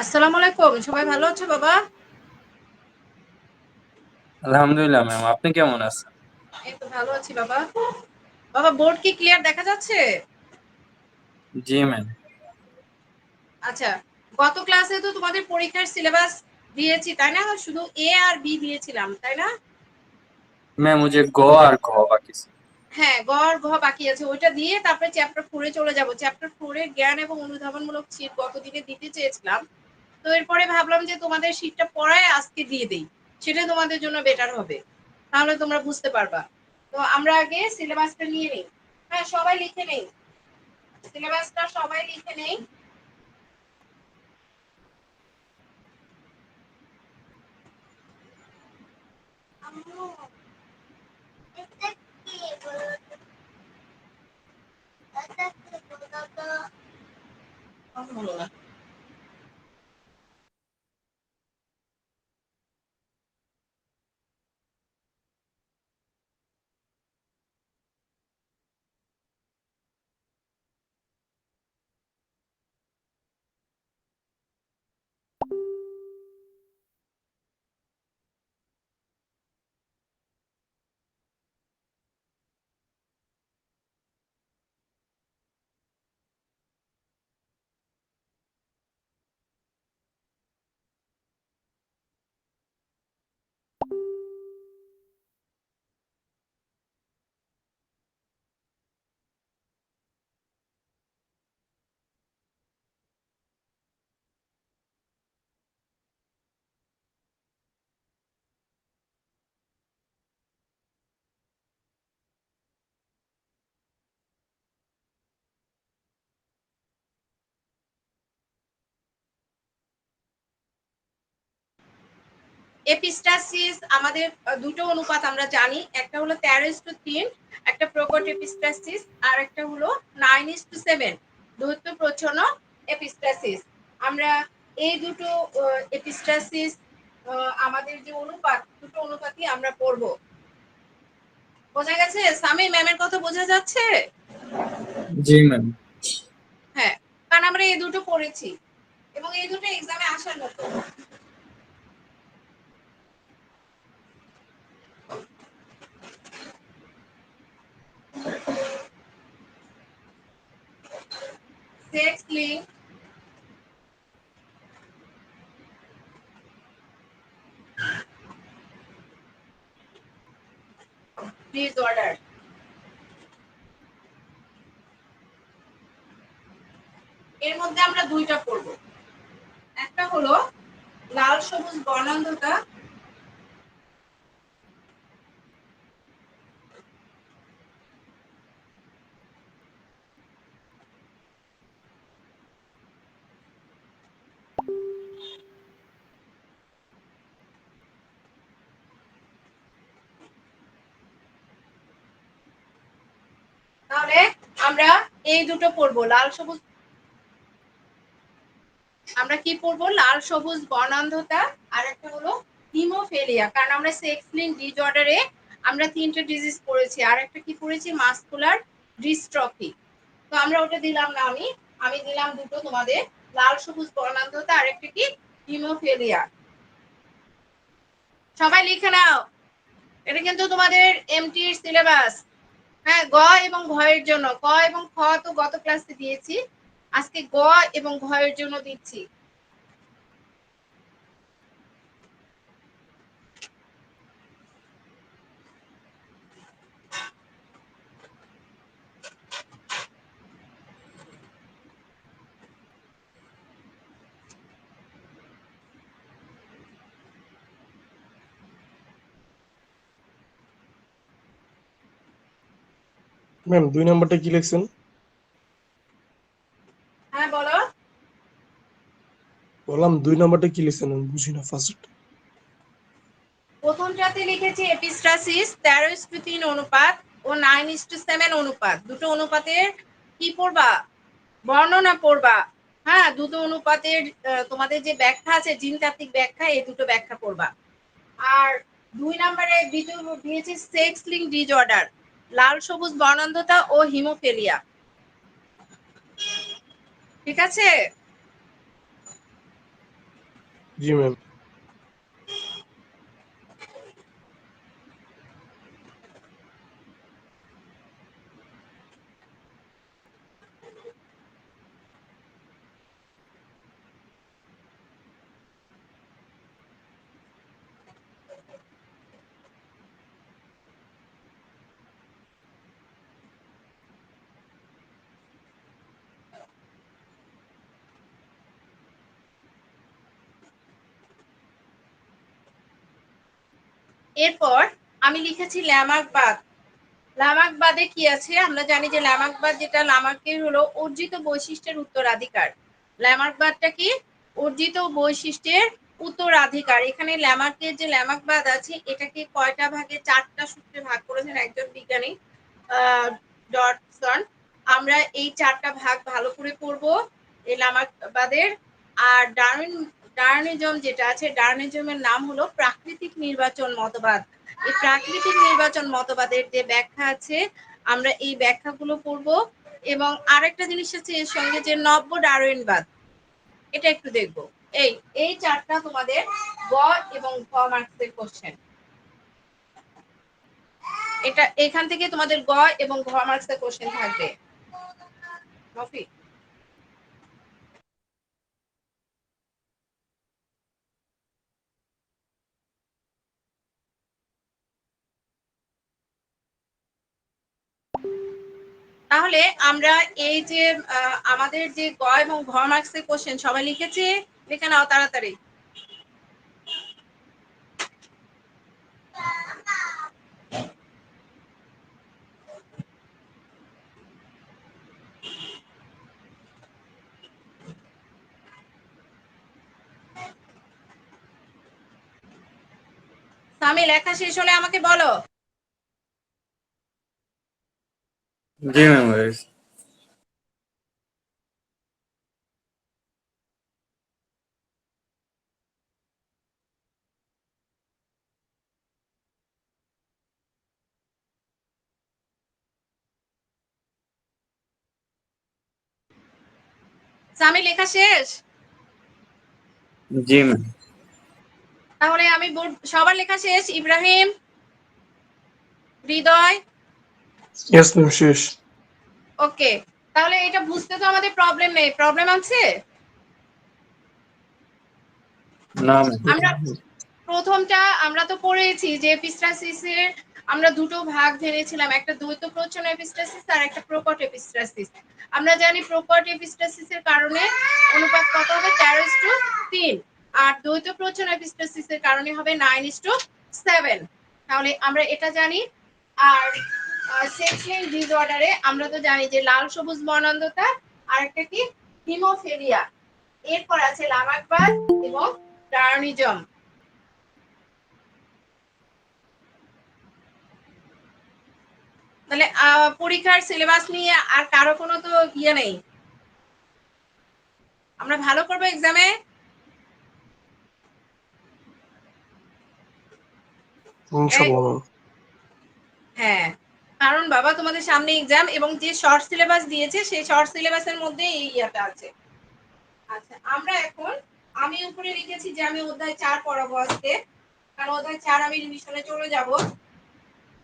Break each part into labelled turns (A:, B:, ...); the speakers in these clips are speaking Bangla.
A: আসসালামু আলাইকুম। সবাই ভালো আছো বাবা?
B: আলহামদুলিল্লাহ ম্যাম, আপনি কেমন আছেন?
A: এই তো ভালো আছি বাবা। বাবা বোর্ড কি ক্লিয়ার দেখা যাচ্ছে?
B: জি ম্যাম।
A: আচ্ছা, গত ক্লাসে তো তোমাদের পরীক্ষার সিলেবাস দিয়েছি তাই না? শুধু এ আর বি দিয়েছিলাম তাই না?
B: ম্যাম ওই যে গ আর ঘ বাকি ছিল।
A: হ্যাঁ, গ আর ঘ বাকি আছে। ওইটা দিয়ে তারপরে চ্যাপ্টার 4 এ চলে যাব। চ্যাপ্টার 4 এর জ্ঞান এবং অনুধাবনমূলক শীট গতদিনে দিতে চেয়েছিলাম। তো এরপরে ভাবলাম যে তোমাদের শীটটা পড়ায় আজকে দিয়ে দেই। সেটা তোমাদের জন্য বেটার হবে। তাহলে তোমরা বুঝতে পারবা। তো আমরা আগে সিলেবাসটা নিয়ে নেই। হ্যাঁ, সবাই লিখে নেই। সিলেবাসটা সবাই লিখে নেই। এপিস্টাসিস আমাদের দুটো অনুপাত আমরা জানি। একটা হলো 13:3, একটা প্রকট এপিস্টাসিস, আর একটা হলো 9:7 দ্বৈত প্রচ্ছন্ন এপিস্টাসিস। আমরা এই দুটো এপিস্টাসিস আমাদের যে অনুপাত, দুটো অনুপাতই আমরা পড়ব। বোঝা গেছে? সামি ম্যামের কথা বোঝা যাচ্ছে?
B: জি ম্যাম।
A: হ্যাঁ, কারণ আমরা এই দুটো পড়েছি এবং এই দুটো এক্সামে আসার মতো। সেক্স লিঙ্ক, ডিসঅর্ডার, এর মধ্যে আমরা দুইটা পড়ব। একটা হলো লাল সবুজ বর্ণান্ধতা, তাহলে আমরা এই দুটো পড়বো। লাল সবুজ, আমরা কি পড়বো? লাল সবুজ বর্ণান্ধতা, আর একটা হলো হিমোফেলিয়া। কারণ আমরা সেক্স লিঙ্ক ডিসঅর্ডারে আমরা তিনটে ডিজিজ পড়েছি, আর একটা কি পড়েছি? Muscular dystrophy. তো আমরা ওটা দিলাম না, আমি দিলাম দুটো তোমাদের, লাল সবুজ বর্ণান্ধতা আর একটা কি? হিমোফেলিয়া। সবাই লিখে নাও, এটা কিন্তু তোমাদের এমটির সিলেবাস। হ্যাঁ, গ এবং ঘ এর জন্য। ক এবং খ তো গত ক্লাসে দিয়েছি, আজকে গ এবং ঘ এর জন্য দিচ্ছি।
C: ম্যাম 2 নাম্বারটা কি লিখছেন?
A: হ্যাঁ বলো।
C: বললাম 2 নাম্বারটা কি লিখছেন, আমি বুঝি না ফার্স্ট।
A: প্রথমটাতে লিখেছি এপিস্টাসিস 13:3 অনুপাত ও 9:7 অনুপাত। দুটো অনুপাতের কি পড়বা? বর্ণনা পড়বা। হ্যাঁ, দুটো অনুপাতের তোমাদের যে ব্যাখ্যা আছে, জিনতাত্ত্বিক ব্যাখ্যা, এই দুটো ব্যাখ্যা পড়বা। আর 2 নম্বরে দ্বিতীয় দিয়েছি সেক্স লিঙ্ক ডিসঅর্ডার, লাল সবুজ বর্ণান্ধতা ও হিমোফেলিয়া। ঠিক আছে?
C: জি ম্যাম।
A: এরপর আমি লিখেছি ল্যামার্ক বাদ। লামার্ক বাদে কি আছে? আমরা জানি যে লামার্ক বাদ যেটা, লামার্কের হলো অর্জিত বৈশিষ্ট্যের উত্তরাধিকার। ল্যামার্ক বাদটা কি? অর্জিত বৈশিষ্ট্যের উত্তরাধিকার। এখানে ল্যামার্কের যে ল্যামার্ক বাদ আছে এটাকে কয়টা ভাগে? 4টা সূত্রে ভাগ করেছেন একজন বিজ্ঞানী, ডটসন। আমরা এই 4টা ভাগ ভালো করে পড়বো এই ল্যামার্ক বাদের। আর ডারউইনিজম যেটা আছে, ডারউইনিজমের নাম হলো প্রাকৃতিক নির্বাচন মতবাদ। এই প্রাকৃতিক নির্বাচন মতবাদের যে ব্যাখ্যা আছে আমরা এই ব্যাখ্যাগুলো পড়ব। এবং আরেকটা জিনিস আছে এর সঙ্গে, যে নব্য ডারউইনবাদ, এটা একটু দেখব। এই 4টা তোমাদের গ এবং ঘ মার্কসের কোশ্চেন। এটা এখান থেকে তোমাদের গ এবং ঘ মার্কসের কোশ্চেন থাকবে। রফিক, তাহলে আমরা এই যে আমাদের যে গ এবং ঘ মার্কসের কোশ্চেন সবাই লিখেছি, লিখে নাও তাড়াতাড়ি। সামি, লেখা শেষ হলে আমাকে বলো।
B: জি ম্যাম হয়েছে।
A: সামি, লেখা শেষ?
B: জি ম্যাম।
A: তাহলে আমি সবার লেখা শেষ? ইব্রাহিম, হৃদয়,
C: ইয়েস ম্যাম, শেষ।
A: ওকে। তাহলে এটা বুঝতে তো আমাদের প্রবলেম নেই, প্রবলেম আছে?
B: না ম্যাম।
A: আমরা প্রথমটা আমরা তো পড়েছি যে এপিস্টাসিসের আমরা দুটো ভাগ জেনেছিলাম, একটা দ্বৈত প্রচ্ছন্ন এপিস্টাসিস আর একটা প্রকট এপিস্টাসিস। আমরা জানি প্রকট এপিস্টাসিসের কারণে অনুপাত কত হবে? 13:3। আর দ্বৈত প্রচ্ছন্ন এপিস্টাসিসের কারণে হবে 9:7। তাহলে আমরা এটা জানি। আর সেক্সুয়াল ডিসঅর্ডারে আমরা তো জানি যে লাল সবুজ বর্ণান্ধতা আর একটা কি? হিমোফিলিয়া। এরপর আছে লামার্ক বাদ এবং ডারউইনিজম। তাহলে পরীক্ষার সিলেবাস নিয়ে আর কারো কোনো তো ইয়ে নেই? আমরা ভালো করবো এক্সামে।
C: ইনশাআল্লাহ ম্যাম।
A: হ্যাঁ, কারণ বাবা তোমাদের সামনে এক্সাম, এবং যে শর্ট সিলেবাস দিয়েছে সেই শর্ট সিলেবাসের মধ্যে এই ইয়াটা আছে। আচ্ছা, আমরা এখন, আমি উপরে লিখেছি যে আমি অধ্যায় 4 পড়াবো আজকে, কারণ অধ্যায় 4 আমি রিভিশনে চলে যাব।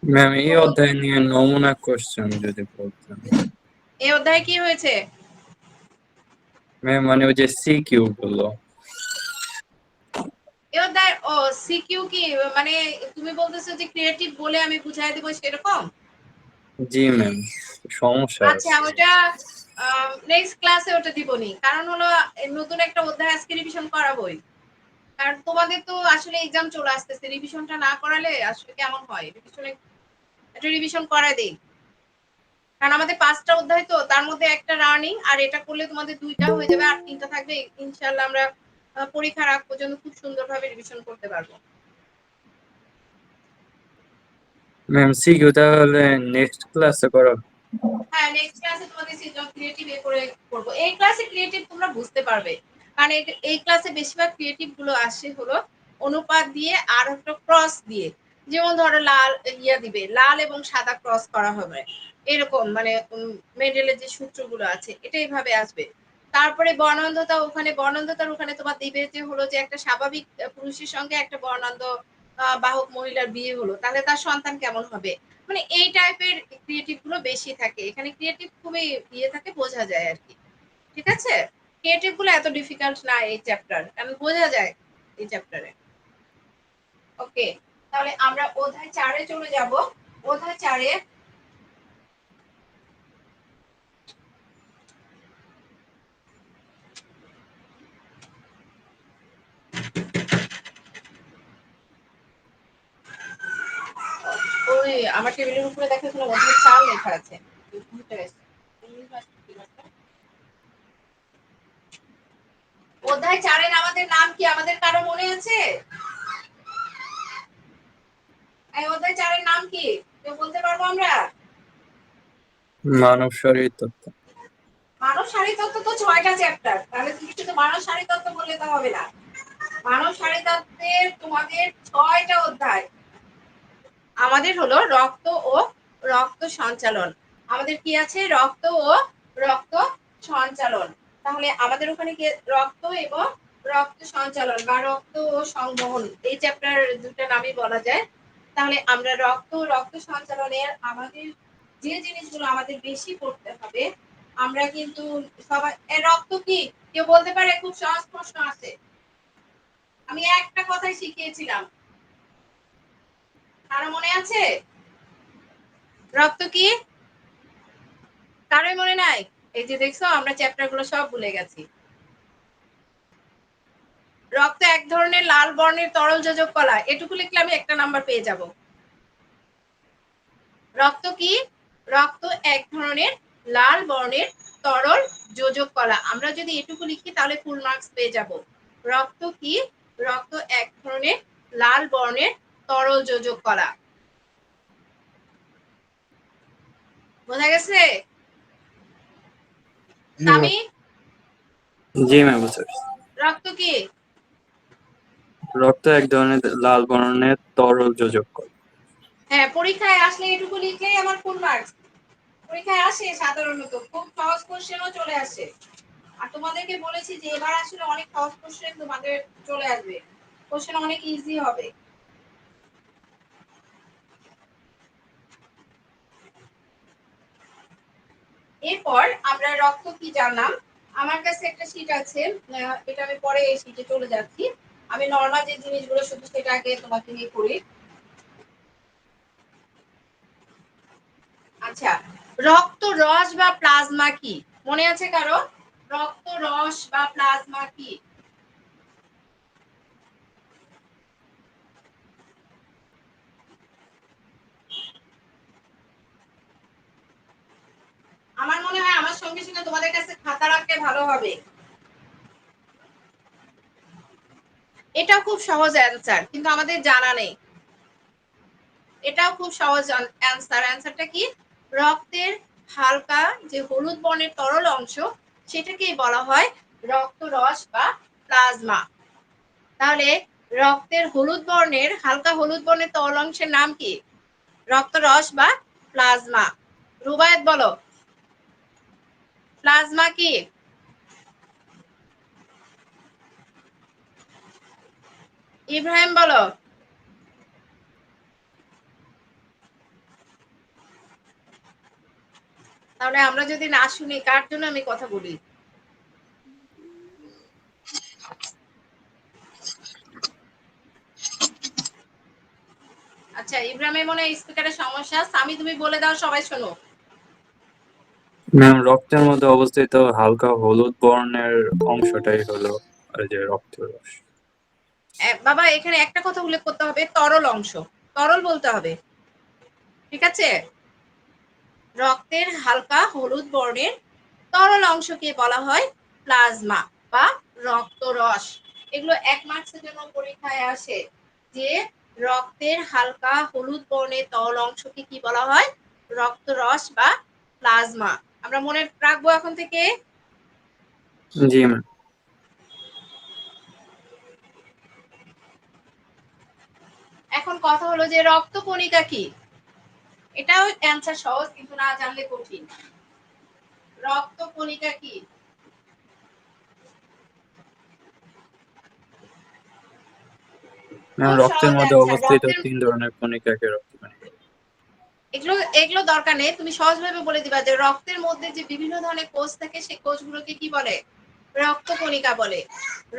B: ম্যাম এই
A: তো
B: অধ্যায় নিয়ে নমুনা কোশ্চেন যদি বলতেন।
A: এই অধ্যায়ে কি হয়েছে?
B: ম্যাম মানে ওই যে সিকিউ গুলো।
A: এই অধ্যায় ও সিকিউ কি মানে তুমি বলতেছো যে ক্রিয়েটিভ বলে আমি বুঝাই দেবো সেরকম?
B: জি ম্যাম, সমস্যা
A: আচ্ছা,
B: আছে।
A: ওটা নেক্সট ক্লাসে ওটা দিবনি, কারণ হলো নতুন একটা অধ্যায় আজকে রিভিশন করাবোই। কারণ তোমাদের তো আসলে এক্সাম চলে আসতেছে, রিভিশনটা না করালে আসলে কেমন হয়? রিভিশনে একটা রিভিশন করাই দেই, কারণ আমাদের 5টা অধ্যায়, তো তার মধ্যে একটা রানিং, আর এটা করলে তোমাদের 2টা হয়ে যাবে আর 3টা থাকবে। ইনশাআল্লাহ আমরা পরীক্ষার আগ পর্যন্ত খুব সুন্দরভাবে রিভিশন করতে পারবো।
B: ম্যাম সিকিউ তাহলে নেক্সট ক্লাসে করাবো।
A: হ্যাঁ, নেক্সট ক্লাসে তোমাদের সিজন ক্রিয়েটিভ এ করে করব। এই ক্লাসে ক্রিয়েটিভ তোমরা বুঝতে পারবে, কারণ এই ক্লাসে বেশিরভাগ ক্রিয়েটিভ গুলো আসে হলো অনুপাত দিয়ে আর একটা ক্রস দিয়ে। যেমন ধরো লাল ইয়া দিবে, লাল এবং সাদা ক্রস করা হবে, এরকম মানে মেডেলের যে সূত্রগুলো আছে এটা এইভাবে আসবে। তারপরে বর্ণান্ধতা, ওখানে বর্ণান্ধতার ওখানে তোমার দিবে যে হলো যে একটা স্বাভাবিক পুরুষের সঙ্গে একটা বর্ণান্ধ বাহক মহিলার বিয়ে হলো, তাহলে তার সন্তান কেমন হবে। মানে এই টাইপের ক্রিয়েটিভ গুলো বেশি থাকে এখানে, ক্রিয়েটিভ খুবই ইয়ে থাকে, বোঝা যায় আর কি। ঠিক আছে, ক্রিয়েটিভ গুলো এত ডিফিকাল্ট না এই চ্যাপ্টার, কারণ বোঝা যায় এই চ্যাপ্টারে। ওকে, তাহলে আমরা অধ্যায় 4-এ চলে যাব। অধ্যায় 4-এ ওই আমার টেবিলের উপরে দেখাচ্ছিল অধ্যায় 4 লেখা আছে। অধ্যায় 4-এর আমাদের নাম কি, আমাদের কারো মনে আছে? এই অধ্যায় 4-এর নাম কি কেউ বলতে পারবো আমরা?
B: মানব শরীর তত্ত্ব।
A: মানব শারীরতত্ত্ব তো 6টা চ্যাপ্টার, তাহলে তুমি শুধু মানব শারীরতত্ত্ব বললে তো হবে না। মানব শারীরতত্ত্বের তোমাদের 6টা অধ্যায়। আমাদের হলো রক্ত ও রক্ত সঞ্চালন। আমাদের কি আছে? রক্ত ও রক্ত সঞ্চালন। তাহলে আমাদের ওখানে কি রক্ত এবং রক্ত সঞ্চালন বা রক্ত ও সংবহন, এই চ্যাপ্টার দুটো নামই বলা যায়। তাহলে আমরা রক্ত ও রক্ত সঞ্চালনের আমাদের যে জিনিসগুলো আমাদের বেশি পড়তে হবে, আমরা কিন্তু সবাই রক্ত কি কেউ বলতে পারে? খুব সহজ প্রশ্ন আছে, আমি একটা কথাই শিখিয়েছিলাম, কারো মনে আছে? রক্ত কি? কারোই মনে নাই? এই যে দেখছো, আমরা চ্যাপ্টার গুলো সব ভুলে গেছি। রক্ত এক ধরনের লাল বর্ণের তরল যোজক কলা, এটুকু লিখলে আমি একটা নাম্বার পেয়ে যাব। রক্ত কি? রক্ত এক ধরনের লাল বর্ণের তরল যোজক কলা, আমরা যদি এটুকু লিখি তাহলে ফুল মার্কস পেয়ে যাব। রক্ত কি? রক্ত এক ধরনের লাল বর্ণের তরল যোজক কলা। বোঝা গেছে? সামি,
B: জি ম্যাম, বুঝতে পারছি।
A: রক্ত কি?
B: রক্ত এক ধরনের লাল বর্ণের তরল যোজক কলা।
A: হ্যাঁ, পরীক্ষায় আসলে এটুকু লিখলেই আমার ফুল মার্কস। পরীক্ষায় আসে সাধারণত খুব সহজ কোশ্চেনও চলে আসে। আর তোমাদেরকে বলেছি যে এবার আসলে অনেক সহজ কোশ্চেন তোমাদের চলে আসবে, কোশ্চেন অনেক ইজি হবে। এরপর আমরা রক্ত কি জানলাম। আমার কাছে একটা শীট আছে, এটা আমি পরে এই শীটে চলে যাচ্ছি। আমি নর্মাল যে জিনিসগুলো শুধু সেটা আগে তোমাকে নিয়ে করি। আচ্ছা, রক্ত রস বা প্লাজমা কি মনে আছে কারো? রক্ত রস বা প্লাজমা কি? আমার মনে হয় আমার সঙ্গে সঙ্গে তোমাদের কাছে খাতা রাখলে ভালো হবে। এটাও খুব সহজ অ্যান্সার, কিন্তু আমাদের জানা নেই। এটাও খুব সহজ অ্যান্সার। অ্যান্সারটা কি? রক্তের হালকা যে হলুদ বর্ণের তরল অংশ, সেটাকেই বলা হয় রক্তরস বা প্লাজমা। তাহলে রক্তের হলুদ বর্ণের হালকা হলুদ বর্ণের তরল অংশের নাম কি? রক্তরস বা প্লাজমা। রুবায়েত বলো, প্লাজমা কি? ইব্রাহিম বলো। তাহলে আমরা যদি না শুনি, কার জন্য আমি কথা বলি? আচ্ছা, ইব্রাহিমের মনে হয় স্পিকারের সমস্যা। সামি তুমি বলে দাও, সবাই শোনো।
B: ম্যাম, রক্তের মধ্যে অবস্থিত হালকা হলুদ বর্ণের অংশটাই হলো ওই যে রক্তরস।
A: বাবা, এখানে একটা কথা উল্লেখ করতে হবে, তরল অংশ, তরল বলতে হবে। ঠিক আছে, রক্তের হালকা হলুদ বর্ণের তরল অংশকে বলা হয় প্লাজমা বা রক্তরস। এগুলো 1 মার্কসের জন্য পরীক্ষায় আসে, যে রক্তের হালকা হলুদ বর্ণের তরল অংশকে কি বলা হয়? রক্তরস বা প্লাজমা। আমরা মনে রাখবো এখন থেকে।
B: জি ম্যাম।
A: এখন কথা হলো যে রক্ত কণিকা কি? এটাও অ্যান্সার সহজ, কিন্তু না জানলে কঠিন। রক্ত কণিকা কি?
B: ম্যাম
A: খুব
B: রক্তের
A: সহজ
B: মধ্যে
A: অ্যান্সার।
B: অবস্থিত
A: রক্তের
B: 3 ধরনের কণিকাকে রক্তকণিকা।
A: এগুলো এগুলো দরকার নেই, তুমি সহজভাবে বলে দিবা যে রক্তের মধ্যে যে বিভিন্ন ধরনের কোষ থাকে সেই কোষগুলোকে কি বলে? রক্তকণিকা বলে।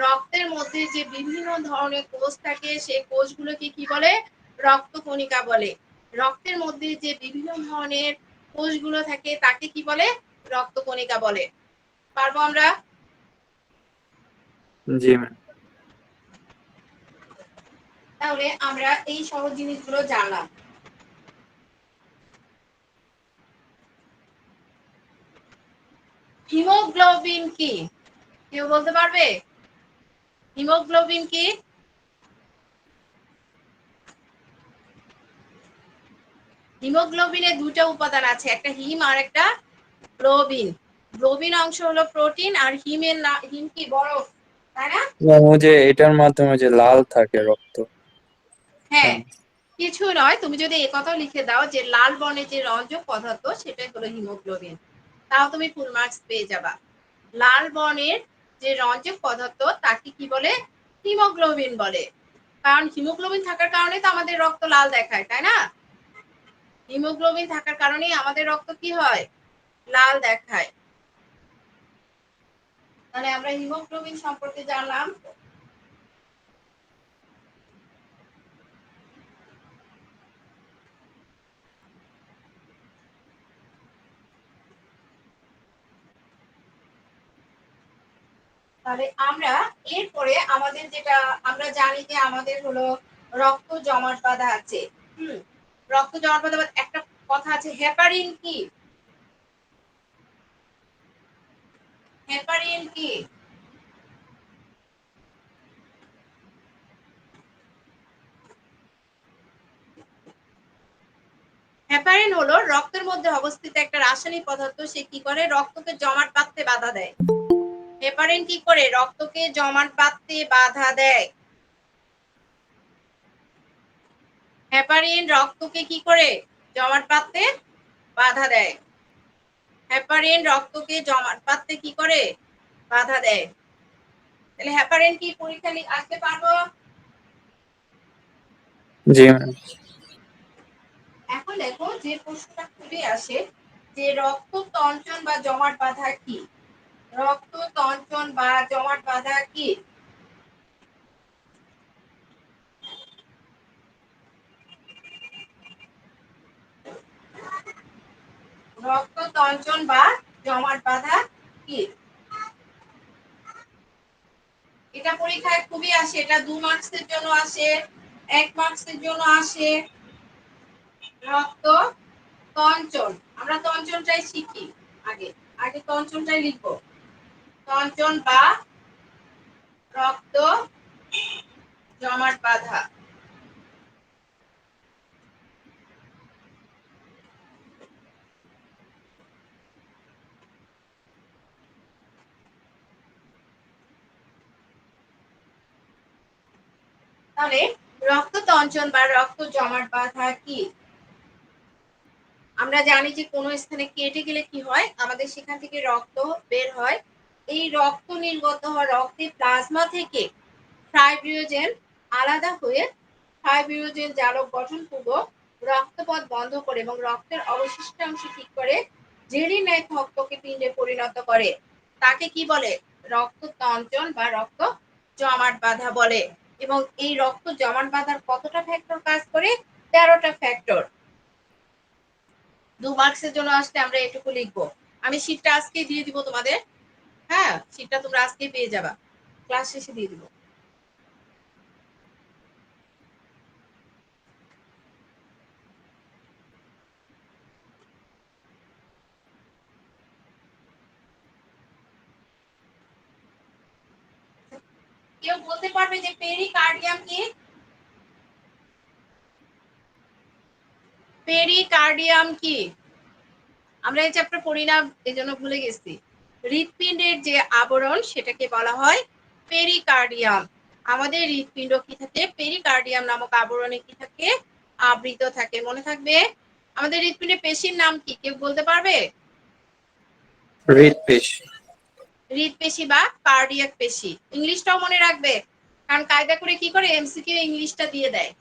A: রক্তের মধ্যে যে বিভিন্ন ধরনের কোষ থাকে সেই কোষগুলোকে কি বলে? রক্তকণিকা বলে। রক্তের মধ্যে যে বিভিন্ন ধরনের কোষগুলো থাকে তাকে কি বলে? রক্তকণিকা বলে। পারবো আমরা?
B: জি ম্যাম।
A: তাহলে আমরা এই সহজ জিনিসগুলো জানলাম। হিমোগ্লোবিন কি? কেউ বলতে পারবে হিমোগ্লোবিন কি? হিমোগ্লোবিনের দুটো উপাদান আছে, একটা হিম আর একটা গ্লোবিন। গ্লোবিন অংশ হলো প্রোটিন আর হিম কি বরফ, তাই না?
B: ম্যাম ওই যে এটার মাধ্যমে যে লাল থাকে রক্ত।
A: হ্যাঁ, কিছু নয়, তুমি যদি এই কথাও লিখে দাও যে লাল বর্ণের যে রঞ্জক পদার্থ সেটাই হলো হিমোগ্লোবিন, তাও তুমি ফুল মার্কস পেয়ে যাবা। লাল বর্ণের যে রঞ্জক পদার্থ তাকে কি বলে? হিমোগ্লোবিন বলে। কারণ হিমোগ্লোবিন থাকার কারণে তো আমাদের রক্ত লাল দেখায়, তাই না? হিমোগ্লোবিন থাকার কারণেই আমাদের রক্ত কি হয়? লাল দেখায়। তাহলে আমরা হিমোগ্লোবিন সম্পর্কে জানলাম। তাহলে আমরা এরপরে আমাদের যেটা আমরা জানি যে আমাদের হলো রক্ত জমাট বাঁধা আছে। রক্ত জমাট বাঁধা একটা কথা আছে, হেপারিন কি? হেপারিন কি? হেপারিন হলো রক্তের মধ্যে অবস্থিত একটা রাসায়নিক পদার্থ, সে কি করে? রক্তকে জমাট বাঁধতে বাধা দেয়। হেপারিন কি করে? রক্তকে জমাট বাঁধতে বাধা দেয়। হেপারিন রক্তকে কি করে? জমাট বাঁধতে বাধা দেয়। হেপারিন রক্তকে জমাট বাঁধতে কি করে? বাধা দেয়। তাহলে হেপারিন কি পরীক্ষা আসতে পারবো?
B: জি ম্যাম।
A: এখন দেখো যে প্রশ্নটা খুবই আসে যে রক্ত তঞ্চন বা জমাট বাঁধা কি? রক্ত তঞ্চন বা জমাট বাঁধা কি? রক্ত তঞ্চন বা জমাট বাঁধা কি? এটা পরীক্ষায় খুবই আসে, এটা 2 মার্কসের জন্য আসে, 1 মার্কসের জন্য আসে। রক্ত তঞ্চন, আমরা তঞ্চনটাই শিখি আগে, আগে তঞ্চনটাই লিখবো। তঞ্চন বা রক্ত জমাট বাঁধা। তাহলে রক্ত তঞ্চন বা রক্ত জমাট বাঁধা কি? আমরা জানি যে কোনো স্থানে কেটে গেলে কি হয়, আমাদের সেখান থেকে রক্ত বের হয়। এই রক্ত নির্গত হওয়া রক্তে প্লাজমা থেকে ফাইব্রিনোজেন আলাদা হয়ে ফাইব্রিনোজেন জালক গঠনপূর্বক রক্তপথ বন্ধ করে এবং রক্তের অবশিষ্টাংশ ঠিক করে জেলির ন্যায় থকথকে পিণ্ডে পরিণত করে। তাকে কি বলে? রক্ত তঞ্চন বা রক্ত জমাট বাঁধা বলে। এবং এই রক্ত জমাট বাঁধার কতটা ফ্যাক্টর কাজ করে? 13টা ফ্যাক্টর। 2 মার্কসের জন্য আসলে আমরা এটুকু লিখবো। আমি শীটটা আজকেই দিয়ে দিব তোমাদের। হ্যাঁ, শীটটা তোমরা আজকেই পেয়ে যাবা, ক্লাস শেষে দিয়ে দিব। কেউ বলতে পারবে যে পেরিকার্ডিয়াম কি? পেরিকার্ডিয়াম কি? আমরা এই চ্যাপ্টার পড়ি না, এজন্য ভুলে গেছি। হৃৎপিণ্ডের যে আবরণ সেটাকে বলা হয় পেরিকার্ডিয়াম। আমাদের হৃৎপিণ্ড কি থাকে? পেরিকার্ডিয়াম নামক আবরণে কি থাকে? আবৃত থাকে। মনে থাকবে। আমাদের হৃৎপিণ্ডের পেশির নাম কি? কেউ বলতে পারবে?
B: হৃদপেশি।
A: হৃৎপেশি বা কার্ডিয়াক পেশি। ইংলিশটাও মনে রাখবে। কারণ কায়দা করে কি করে এমসিকিউ ইংলিশটা দিয়ে দেয়,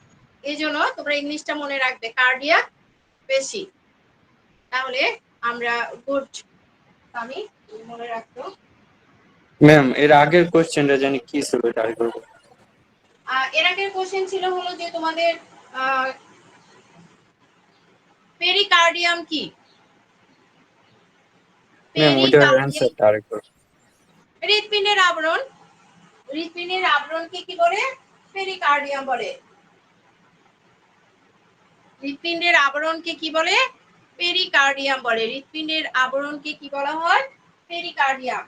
A: এই জন্য তোমরা ইংলিশটা মনে রাখবে, কার্ডিয়াক পেশি। তাহলে আমরা গুড, আমি মনে রাখতো।
B: ম্যাম এর আগের কোশ্চেনটা জানি কি ছিল, ট্রাই করব।
A: এর আগের কোশ্চেন ছিল হলো যে তোমাদের পেরিকার্ডিয়াম কি?
B: ম্যাম ওটার
A: পেরিকার্ডিয়াম
B: অ্যানসারটা আরেকবার।
A: হৃৎপিণ্ডের আবরণ, হৃৎপিণ্ডের আবরণকে কি বলে? পেরিকার্ডিয়াম বলে। হৃৎপিণ্ডের আবরণকে কি বলে? পেরিকার্ডিয়াম বলে। হৃৎপিণ্ডের আবরণকে কি বলা হয়? পেরিকার্ডিয়াম।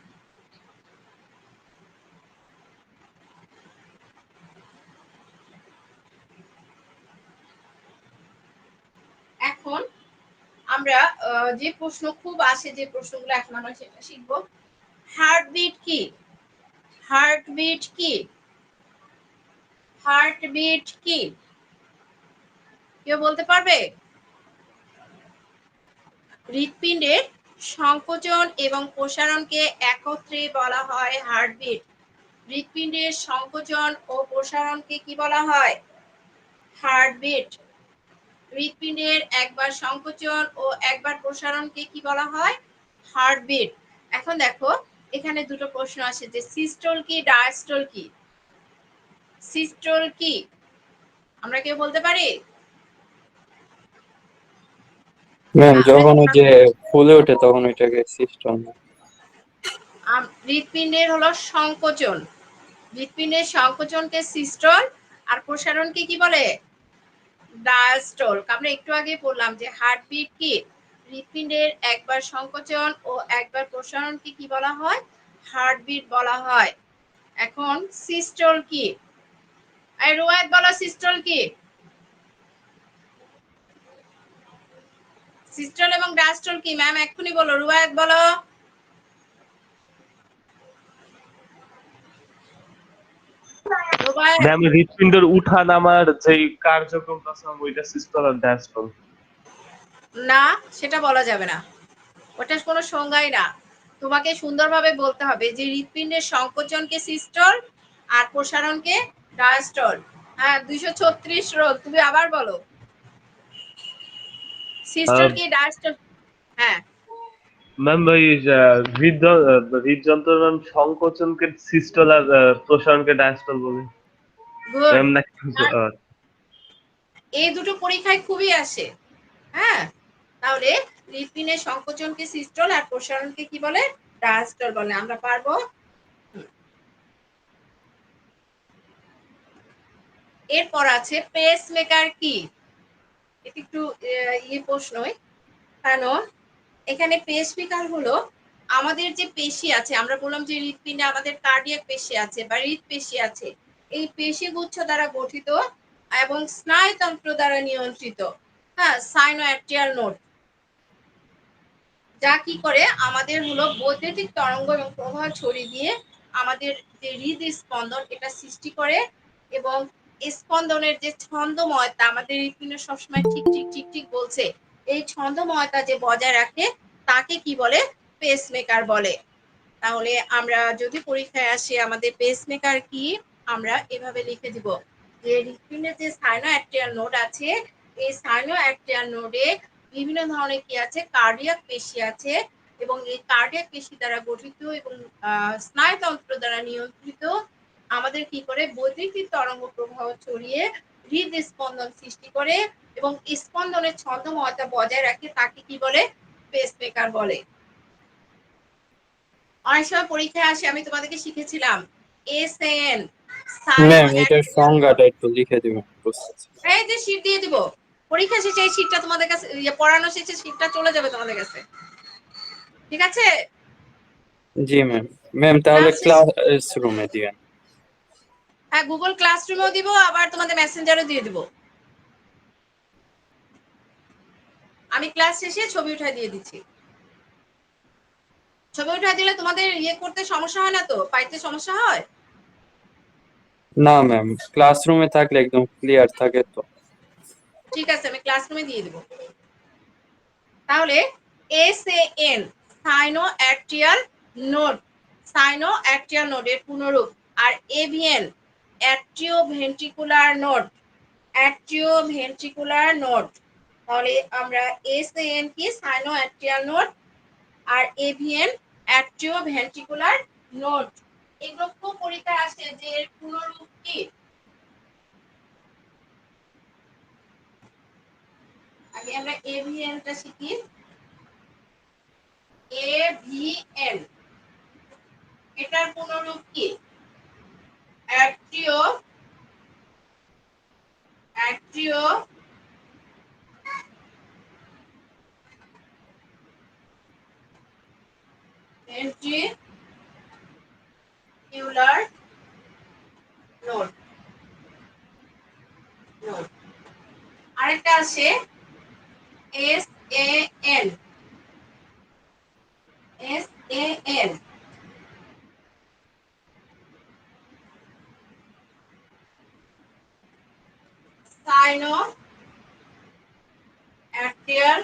A: এখন আমরা যে প্রশ্ন খুব আসে, যে প্রশ্নগুলো এখন আমরা সেটা শিখবো। হার্টবিট কি? হার্টবিট কি? হার্টবিট কি? কেউ বলতে পারবে? হৃৎপিণ্ডের সংকোচন এবং প্রসারণকে একত্রে বলা হয় হার্টবিট। হৃৎপিণ্ডের সংকোচন ও প্রসারণকে কি বলা হয়? হার্টবিট। হৃৎপিণ্ডের একবার সংকোচন ও একবার প্রসারণকে কি বলা হয়? হার্টবিট। এখন দেখো এখানে দুটো প্রশ্ন আসে যে সিস্টোল কি ডায়াস্টোল কি? সিস্টোল কি? আমরা কেউ বলতে পারি?
B: ম্যাম যখন ওই যে ফুলে ওঠে তখন ওইটাকে সিস্টেম।
A: হৃৎপিণ্ডের হলো সংকোচন, হৃৎপিণ্ডের সংকোচনকে সিস্টোল আর প্রসারণকে কি বলে? ডায়াস্টোল। আমরা একটু আগে বললাম যে হার্টবিট কি? হৃৎপিণ্ডের একবার সংকোচন ও একবার প্রসারণকে কি বলা হয়? হার্টবিট বলা হয়। এখন সিস্টোল কি? এই রুয়ায়েত বলো সিস্টোল কি? সিস্টোল এবং ডায়াস্টোল কি? ম্যাম এক্ষুনি বলো, রুয়ায়েত বলো।
D: ম্যাম হৃৎপিণ্ডের উঠা নামার যে কার্যক্রমটা আছে ওইটা সিস্টল আর ডায়াস্টল।
A: না, সেটা বলা যাবে না, ওটা কোনো সংজ্ঞাই না। তোমাকে সুন্দরভাবে বলতে হবে যে হৃৎপিণ্ডের সংকোচনকে সিস্টল আর প্রসারণকে ডায়াস্টল। হ্যাঁ 236 রোল, তুমি আবার বলো সিস্টল কি ডায়াস্টল। হ্যাঁ
D: ম্যাম ওই হৃদযন্ত্র ম্যাম সংকোচনকে সিস্টল আর প্রসারণকে ডায়াস্টল বলে
A: গুড।
D: ম্যাম নাকি?
A: এই দুটো পরীক্ষায় খুবই আসে। হ্যাঁ তাহলে হৃৎপিণ্ডের সংকোচনকে সিস্টল আর প্রসারণকে কি বলে? ডায়াস্টল বলে। আমরা পারবো। এরপর আছে পেসমেকার কি? এটা একটু প্রশ্নই, কারণ এখানে পেসমেকার হলো আমাদের যে পেশি আছে, আমরা বললাম যে হৃৎপিণ্ডে আমাদের কার্ডিয়াক পেশি আছে বা হৃৎপেশি আছে, এই পেশিগুচ্ছ দ্বারা গঠিত এবং স্নায়ুতন্ত্র দ্বারা নিয়ন্ত্রিত। হ্যাঁ সাইনোঅ্যাক্টিয়াল নোড, যা কি করে আমাদের হলো বৈদ্যুতিক তরঙ্গ এবং প্রবাহ ছড়িয়ে দিয়ে আমাদের যে হৃদস্পন্দন এটা সৃষ্টি করে, এবং স্পন্দনের যে ছন্দময়তা, আমাদের হৃৎপিণ্ড সবসময় ঠিক ঠিক ঠিক ঠিক বলছে, এই ছন্দময়তা যে বজায় রাখে তাকে কি বলে? পেসমেকার বলে। তাহলে আমরা যদি পরীক্ষায় আসি আমাদের পেসমেকার কি, আমরা এভাবে লিখে দিব যে হৃৎপিণ্ডের যে সাইনোঅ্যাক্টিয়াল নোড আছে, এই সাইনোঅ্যাক্টিয়াল নোডে বিভিন্ন ধরনের কি আছে? কার্ডিয়াক পেশি আছে, এবং এই কার্ডিয়াক পেশি দ্বারা গঠিত এবং স্নায়ুতন্ত্র দ্বারা নিয়ন্ত্রিত আমাদের কি করে? বৈদ্যুতিক তরঙ্গ প্রবাহ ছড়িয়ে হৃদস্পন্দন সৃষ্টি করে এবং স্পন্দনের ছন্দময়তা বজায় রাখে, তাকে কি বলে? পেসমেকার বলে। অনেক সময় পরীক্ষায় আসে, আমি তোমাদেরকে শিখেছিলাম এসএন
B: ম্যাম এটার সংজ্ঞাটা একটু লিখে দিবেন।
A: এই যে শীট দিয়ে দিব, পরীক্ষা শেষে এই শীটটা তোমাদের কাছে, পড়ানো শেষে শীটটা চলে যাবে তোমাদের কাছে, ঠিক আছে?
B: জি ম্যাম। ম্যাম তাহলে ক্লাস রুমে দিবেন।
A: হ্যাঁ গুগল ক্লাসরুমেও দিব, আবার তোমাদের মেসেঞ্জারও দিয়ে দিব। আমি ক্লাস শেষে ছবি উঠাই দিয়ে দিচ্ছি। ছবি উঠাই দিলে তোমাদের করতে সমস্যা হয় না তো? পাইতে সমস্যা হয়?
B: না ম্যাম, ক্লাসরুমে থাকলে একদম ক্লিয়ার থাকে তো।
A: ঠিক আছে, আমি ক্লাসরুমে দিয়ে দিব। তাহলে এসএএন সাইনোঅ্যাক্টিয়াল নোড, সাইনোঅ্যাক্টিয়াল নোডের পুনরূপ। আর AVN, atrioventricular node, atrioventricular node. তাহলে আমরা এসএএন কি সাইনো অ্যাট্রিয়াল নোড, আর এভিএন অ্যাট্রিওভেন্ট্রিকুলার নোড। এগুলো খুব পরীক্ষা আসে যে এর পুনরূপ কি। আগে আমরা এভিএনটা শিখি। এভিএন এটার পুনরূপ কি? Atrio ventricular node. আরেকটা আছে এসএএন, এসএএন সাইনো অ্যাট্রিয়াল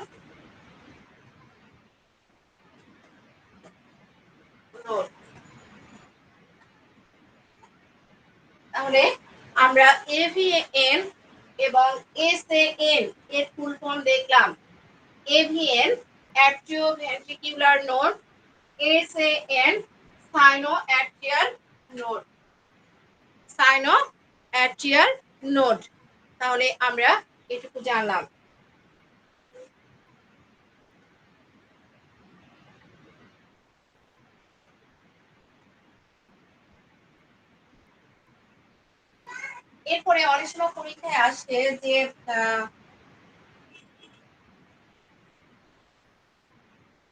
A: নোড। তাহলে আমরা এভিএন এবং এসএএন এর ফুল ফর্ম দেখলাম। AVN atrioventricular node, SAN sino atrial node, sino atrial node. তাহলে আমরা এটুকু জানলাম। এরপরে অনেক সময় পরীক্ষায় আসে যে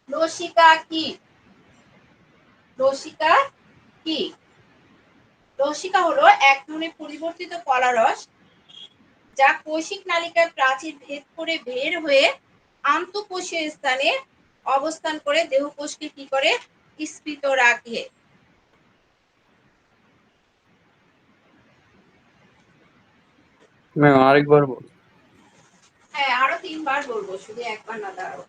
A: লসিকা কি? লসিকা কি? লসিকা হলো এক ধরনের পরিবর্তিত কলারস যা কৈশিক নালিকার প্রাচীর ভেদ করে বের হয়ে আন্তঃকোষীয় স্থানে অবস্থান করে দেহকোষকে কি করে? স্ফীত রাখে।
B: ম্যাম আরেকবার বল।
A: হ্যাঁ, আরো 3 বার বলবো, শুধু একবার না। দাঁড়াও,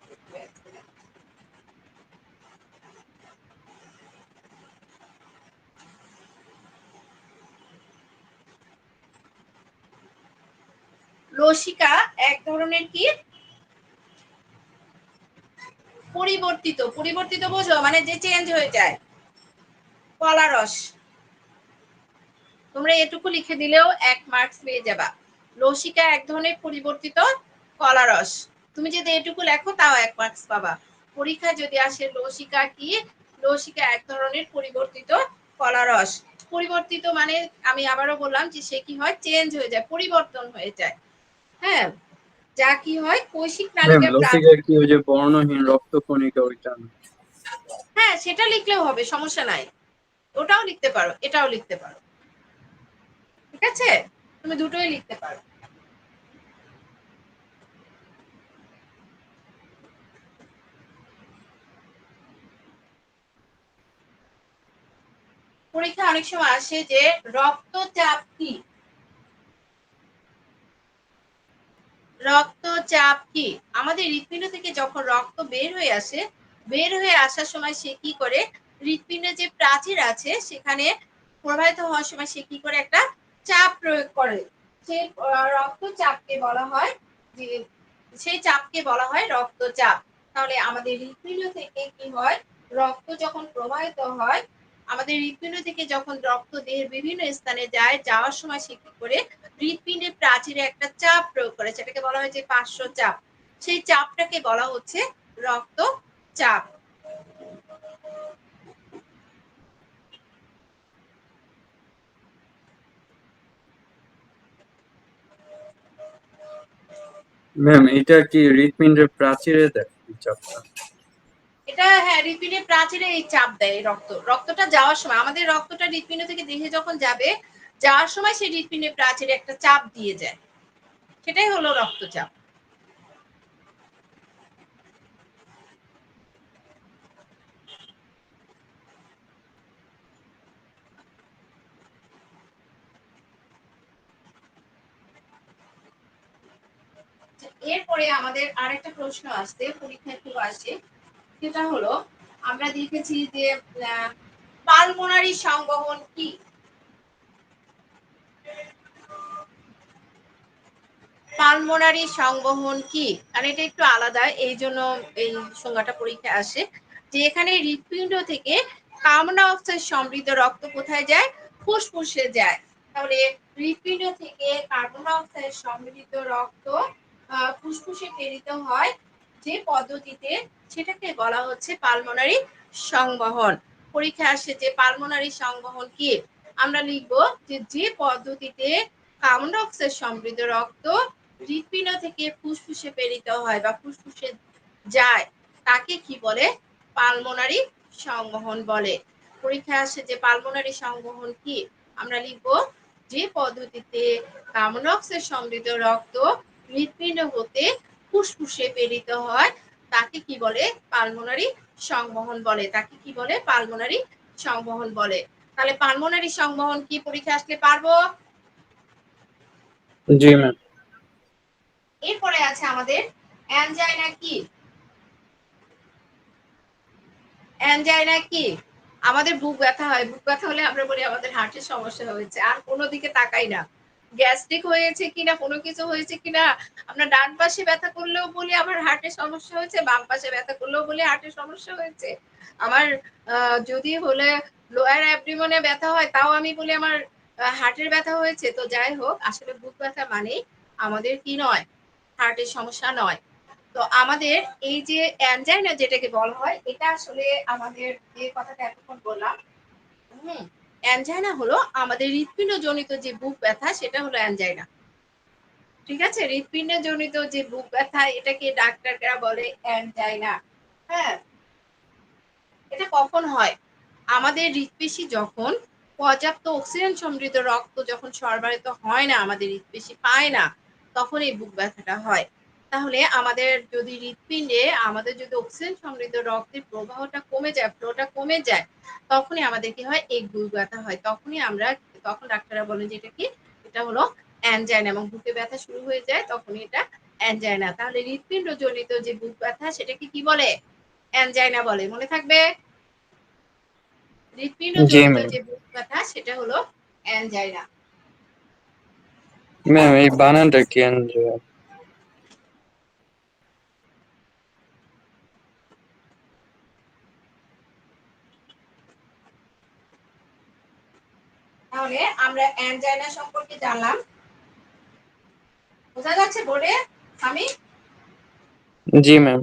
A: লসিকা এক ধরনের কি? পরিবর্তিত। পরিবর্তিত বোঝো মানে যে চেঞ্জ হয়ে যায় কলারস। তোমরা এটুকু লিখে দিলেও 1 মার্কস পেয়ে যাবা। লসিকা এক ধরনের পরিবর্তিত কলারস। তুমি যদি এটুকু লেখো তাও 1 মার্কস পাবা। পরীক্ষা যদি আসে লসিকা কি? লসিকা এক ধরনের পরিবর্তিত কলারস। পরিবর্তিত মানে আমি আবারও বললাম যে সে কি হয়? চেঞ্জ হয়ে যায়, পরিবর্তন হয়ে যায়। হ্যাঁ, যা কি হয়? কৈশিক
B: ম্যাম
A: নালিকার
B: লসিকা কি ওই যে বর্ণহীন রক্তকণিকা ওইটা না?
A: হ্যাঁ, সেটা লিখলেও হবে, সমস্যা নাই। ওটাও লিখতে পারো, এটাও লিখতে পারো। ঠিক আছে, তুমি দুটোই লিখতে পারো। পরীক্ষা অনেক সময় আসে যে রক্তচাপ কি? রক্তচাপ কি? আমাদের হৃৎপিণ্ড থেকে যখন রক্ত বের হয়ে আসে, বের হয়ে আসার সময় সে কি করে? হৃৎপিণ্ডে যে প্রাচীর আছে সেখানে প্রবাহিত হওয়ার সময় সে কি করে? একটা চাপ প্রয়োগ করে। সেই রক্তচাপকে বলা হয় যে, সেই চাপকে বলা হয় রক্তচাপ। তাহলে আমাদের হৃৎপিণ্ড থেকে কি হয়? রক্ত যখন প্রবাহিত হয়, আমাদের হৃৎপিণ্ড থেকে যখন রক্ত দেহের বিভিন্ন স্থানে যায়, যাওয়ার সময় সে কি করে? হৃৎপিণ্ডের প্রাচীরে একটা চাপ প্রয়োগ করে, সেটাকে বলা হয় যে পার্শ্ব চাপ। সেই চাপটাকে বলা হচ্ছে রক্তচাপ।
B: ম্যাম এটা কি হৃৎপিণ্ডের প্রাচীরে দেয় এই চাপটা?
A: এটা হ্যাঁ, হৃৎপিণ্ডের প্রাচীরে এই চাপ দেয়। রক্তটা যাওয়ার সময়, আমাদের রক্তটা হৃৎপিণ্ড থেকে দেহে যখন যাবে, যাওয়ার সময় সেই হৃৎপিণ্ডের প্রাচীরে একটা চাপ দিয়ে যায়, সেটাই হলো রক্তচাপ। এরপরে আমাদের আরেকটা প্রশ্ন আসছে, পরীক্ষায় খুব আসে, সেটা হলো আমরা দেখেছি যে পালমোনারি সংবহন কি? পালমোনারি সংবহন কি? আর এটা একটু আলাদা, এই জন্য এই সংজ্ঞাটা পরীক্ষায় আসে যে এখানে হৃৎপিণ্ড থেকে কার্বন ডাই অক্সাইড সমৃদ্ধ রক্ত কোথায় যায়? ফুসফুসে যায়। তাহলে হৃৎপিণ্ড থেকে কার্বন ডাই অক্সাইড সমৃদ্ধ রক্ত ফুসফুসে প্রেরিত হয় যে পদ্ধতিতে, সেটাকে বলা হচ্ছে পালমোনারি সংবহন। পরীক্ষায় আসে যে পালমোনারি সংবহন কি? আমরা লিখবো যে পদ্ধতিতে কার্বন ডাই অক্সাইড সমৃদ্ধ রক্ত হৃৎপিণ্ড থেকে ফুসফুসে প্রেরিত হয় বা ফুসফুসে যায়, তাকে কি বলে? পালমোনারি সংবহন বলে। পরীক্ষায় আসে যে পালমোনারি সংবহন কি? আমরা লিখবো যে পদ্ধতিতে কার্বন ডাই অক্সাইড সমৃদ্ধ রক্ত হৃৎপিণ্ড হতে ফুসফুসে প্রেরিত হয়, তাকে কি বলে? পালমোনারি সংবহন বলে। তাকে কি বলে? পালমোনারি সংবহন বলে। তাহলে পালমোনারি সংবহন কি পরীক্ষা আসলে পারবো?
B: জি ম্যাম।
A: এরপরে আছে আমাদের অ্যানজাইনা কি? অ্যানজাইনা কি? আমাদের বুক ব্যথা হয়, বুক ব্যথা হলে আমরা বলি আমাদের হার্টের সমস্যা হয়েছে, আর কোনো দিকে তাকাই না। গ্যাস্ট্রিক হয়েছে কিনা, কোনো কিছু হয়েছে কিনা, আমরা ডান পাশে ব্যথা করলেও বলি আমার হার্টের সমস্যা হয়েছে, বাম পাশে ব্যথা করলেও বলি হার্টের সমস্যা হয়েছে। আমার যদি হলে লোয়ার অ্যাবডোমেনে ব্যথা হয়, তাও আমি বলি আমার হার্টের ব্যথা হয়েছে। তো যাই হোক, আসলে বুক ব্যথা মানে আমাদের কি নয়? হার্টের সমস্যা নয়। তো আমাদের এই যে অ্যানজাইনা যেটাকে বলা হয়, এটা আসলে আমাদের যে কথাটা এতক্ষণ বললাম, অ্যানজাইনা হলো আমাদের হৃৎপিণ্ড জনিত যে বুক ব্যথা, সেটা হলো অ্যানজাইনা। ঠিক আছে, হৃৎপিণ্ড জনিত যে বুক ব্যথা, এটাকে ডাক্তাররা বলে অ্যানজাইনা। হ্যাঁ, এটা কখন হয়? আমাদের হৃৎপেশি যখন পর্যাপ্ত অক্সিজেন সমৃদ্ধ রক্ত যখন সরবরাহিত হয় না, আমাদের হৃৎপেশি পায় না, তখন এই বুক ব্যথাটা হয়। তাহলে আমাদের যদি হৃৎপিণ্ডে আমাদের যদি অক্সিজেন সমৃদ্ধ রক্তের প্রবাহটা কমে যায়, ফ্লোটা কমে যায়, তখনই আমাদের কি হয়? এই বুক ব্যথা হয়। তখন ডাক্তাররা বলেন যে এটা কি? এটা হলো অ্যানজাইনা, এবং বুকে ব্যথা শুরু হয়ে যায়, তখনই এটা অ্যানজাইনা। তাহলে হৃৎপিণ্ড জনিত যে বুক ব্যথা, সেটাকে কি বলে? অ্যানজাইনা বলে। মনে থাকবে, হৃৎপিণ্ড
B: জি
A: জনিত
B: ম্যাম।
A: যে বুক ব্যথা, সেটা হলো অ্যানজাইনা।
B: ম্যাম এই বানানটা কি এনজিও?
A: তাহলে আমরা অ্যানজাইনা সম্পর্কে জানলাম। বোঝা যাচ্ছে বোর্ডে আমি?
B: জি ম্যাম।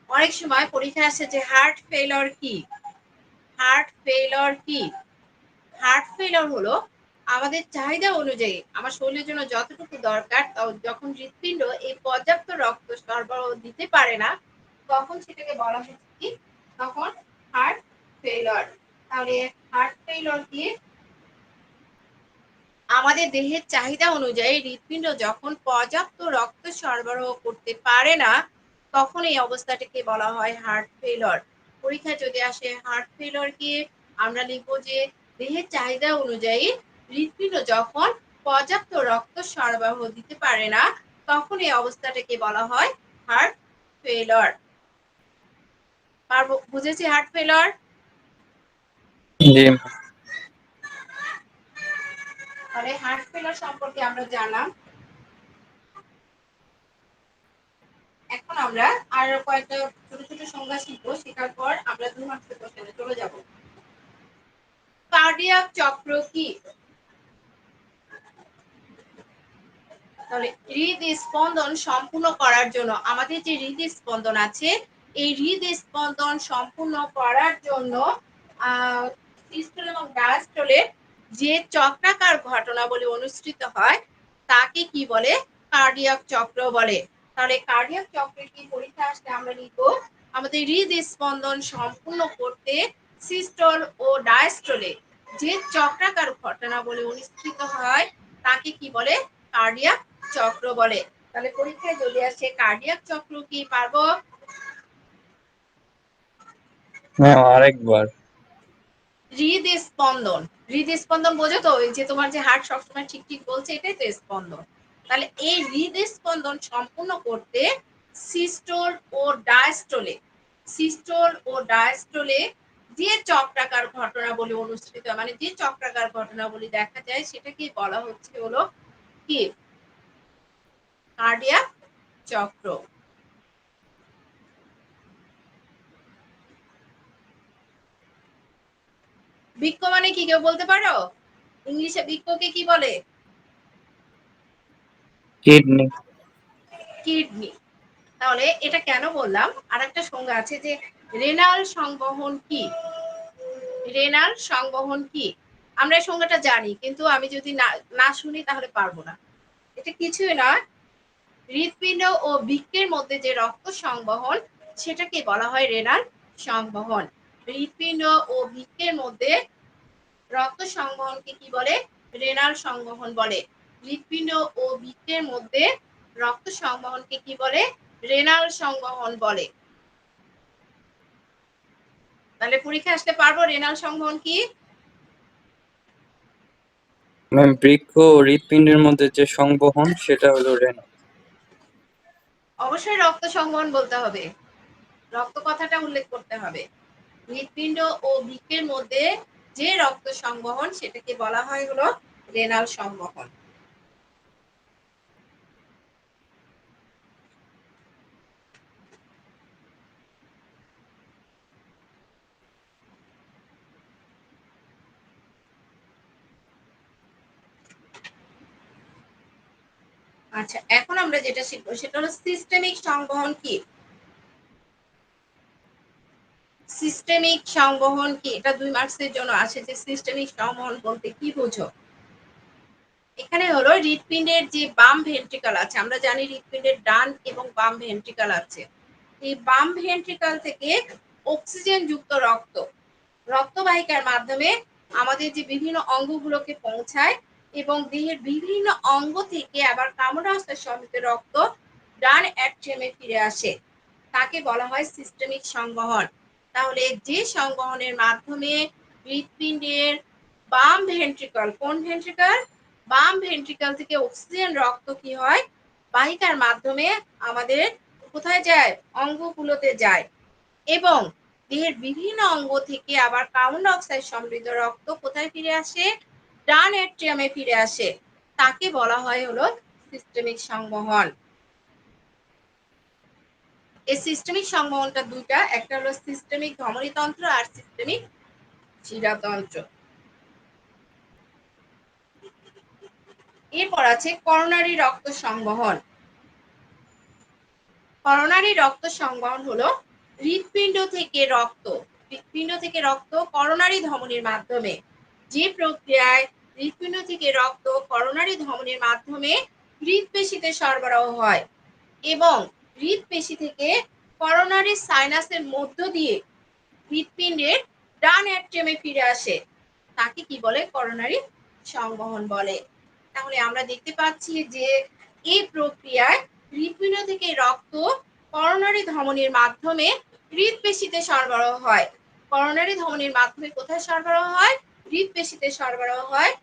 B: অনেক সময় পরীক্ষায় আসে যে হার্ট ফেইলিওর কি? হার্ট ফেইলিওর কি? হার্ট ফেইলিওর হলো আমাদের চাহিদা অনুযায়ী আমার শরীরের জন্য যতটুকু দরকার, যখন হৃৎপিণ্ড এই পর্যাপ্ত রক্ত সরবরাহ দিতে পারে না, তখন সেটাকে বলা হচ্ছে কি? তখন হার্ট ফেইলিওর। তাহলে হার্ট ফেইলিওর কি? আমাদের দেহের চাহিদা অনুযায়ী হৃৎপিণ্ড যখন পর্যাপ্ত রক্ত সরবরাহ করতে পারে না, তখন এই অবস্থাটাকে বলা হয় হার্ট ফেইলিওর। পরীক্ষায় যদি আসে হার্ট ফেইলিওর কি, আমরা লিখবো যে দেহের চাহিদা অনুযায়ী হৃৎপিণ্ড যখন পর্যাপ্ত রক্ত সরবরাহ দিতে পারে না, তখন এই অবস্থাটাকে বলা হয় হার্ট ফেইলিওর। পারবো? বুঝেছি হার্ট ফেইলিওর? জি ম্যাম।
A: তাহলে হার্ট ফেইলিওর সম্পর্কে আমরা জানলাম। এখন আমরা আর কয়েকটা ছোট ছোট সংজ্ঞা শিখবো, শেখার পর আমরা 2 মার্কসের কোশ্চেনে চলে যাব। কার্ডিয়াক চক্র কি? তাহলে হৃদস্পন্দন সম্পূর্ণ করার জন্য, আমাদের যে হৃদস্পন্দন আছে, এই হৃদস্পন্দন সম্পূর্ণ করার জন্য সিস্টোল এবং ডায়াস্টোলের
B: যে চক্রাকার ঘটনাবলী অনুষ্ঠিত হয় তাকে কি বলে? কার্ডিয়াক চক্র বলে। তাহলে কার্ডিয়াক চক্রের কি পরীক্ষা আসলে আমরা লিখব আমাদের হৃদস্পন্দন সম্পূর্ণ করতে সিস্টল ও ডায়াস্টলে যে চক্রাকার ঘটনাবলী অনুষ্ঠিত হয় তাকে কি বলে? কার্ডিয়াক চক্র বলে। তাহলে পরীক্ষায় যদি আসে কার্ডিয়াক চক্র কি পারবো?
E: ম্যাম আরেকবার।
B: হৃদস্পন্দন, হৃদস্পন্দন বোঝো তো? ওই যে তোমার যে হার্ট সবসময় ঠিক ঠিক বলছে, এটাই তো স্পন্দন। তাহলে এই হৃদস্পন্দন সম্পূর্ণ করতে সিস্টোল ও ডায়াস্টোলে, সিস্টোল ও ডায়াস্টোলে যে চক্রাকার ঘটনাবলী অনুষ্ঠিত মানে যে চক্রাকার ঘটনাবলী দেখা যায় সেটাকে বলা হচ্ছে হলো কি? কার্ডিয়াক চক্র। বৃক্ক মানে কি কেউ বলতে পারো? ইংলিশে বৃক্ককে কি বলে?
E: কিডনি।
B: কিডনি। তাহলে এটা কেন বললাম? আরেকটা সংজ্ঞা আছে যে রেনাল সংবহন কি? রেনাল সংবহন কি? আমরা এই সংজ্ঞাটা জানি, কিন্তু আমি যদি না শুনি তাহলে পারবো না। এটা কিছুই না, হৃৎপিণ্ড ও বৃক্কের মধ্যে যে রক্ত সংবহন সেটাকে বলা হয় রেনাল সংবহন। হৃৎপিণ্ড ও বৃক্কের মধ্যে রক্ত সংবহনকে কি বলে? রেনাল সংবহন বলে। হৃৎপিণ্ড ও বৃক্কের মধ্যে রক্ত সংবহনকে কি বলে? রেনাল সংবহন বলে। তাহলে পরীক্ষা আসতে পারবো রেনাল সংবহন কি?
E: ম্যাম বৃক্ক ও হৃৎপিণ্ডের মধ্যে যে সংবহন সেটা হলো রেনাল।
B: অবশ্যই রক্ত সংবহন বলতে হবে, রক্ত কথাটা উল্লেখ করতে হবে। হৃৎপিণ্ড ও বৃক্কের মধ্যে যে রক্ত সংবহন সেটাকে বলা হয় হলো রেনাল সংবহন। আচ্ছা, এখন আমরা যেটা শিখবো সেটা হলো সিস্টেমিক সংবহন কি? সিস্টেমিক সংবহন কি? এটা 2 মার্কসের জন্য আছে যে সিস্টেমিক সংবহন বলতে কি বোঝো? এখানে হলো হৃৎপিণ্ডের যে বাম ভেন্ট্রিকল আছে, আমরা জানি হৃৎপিণ্ডের ডান এবং বাম ভেন্ট্রিকল আছে। এই বাম ভেন্ট্রিকল থেকে অক্সিজেন যুক্ত রক্ত রক্তবাহিকার মাধ্যমে আমাদের যে বিভিন্ন অঙ্গগুলোকে পৌঁছায় এবং দেহের বিভিন্ন অঙ্গ থেকে আবার কামরাস্থ সহিত রক্ত ডান অ্যাট্রিয়ামে ফিরে আসে, তাকে বলা হয় সিস্টেমিক সংবহন। তাহলে যে সংবহনের মাধ্যমে হৃৎপিণ্ডের বাম ভেন্ট্রিকল, কোন ভেন্ট্রিকল? বাম ভেন্ট্রিকল থেকে অক্সিজেন রক্ত কি হয়? বাহিকার মাধ্যমে আমাদের কোথায় যায়? অঙ্গগুলোতে যায় এবং দেহের বিভিন্ন অঙ্গ থেকে আবার কার্বন ডাই অক্সাইড সমৃদ্ধ রক্ত কোথায় ফিরে আসে? ডান অ্যাট্রিয়ামে ফিরে আসে, তাকে বলা হয় হলো সিস্টেমিক সংবহন। এই সিস্টেমিক সংবহনটা দুইটা, একটা হলো সিস্টেমিক ধমনীতন্ত্র আর সিস্টেমিক শিরাতন্ত্র। এরপর আছে করোনারি রক্ত সংবহন। করোনারি রক্ত সংবহন হলো হৃৎপিণ্ড থেকে রক্ত করোনারি ধমনীর মাধ্যমে, যে প্রক্রিয়ায় হৃৎপিণ্ড থেকে রক্ত করোনারি ধমনীর মাধ্যমে হৃৎপেশিতে সরবরাহ হয় এবং হৃৎপেশি থেকে করোনারি সাইনাসের মধ্য দিয়ে হৃৎপিণ্ডের ডান অ্যাট্রিয়ামে ফিরে আসে, তাকে কি বলে? করোনারি সংবহন বলে। তাহলে আমরা দেখতে পাচ্ছি যে এই প্রক্রিয়ায় হৃৎপিণ্ড থেকে রক্ত করোনারি ধমনীর মাধ্যমে হৃৎপেশিতে সরবরাহ হয়। করোনারি ধমনীর মাধ্যমে কোথায় সরবরাহ হয়? হৃৎপেশিতে সরবরাহ হয়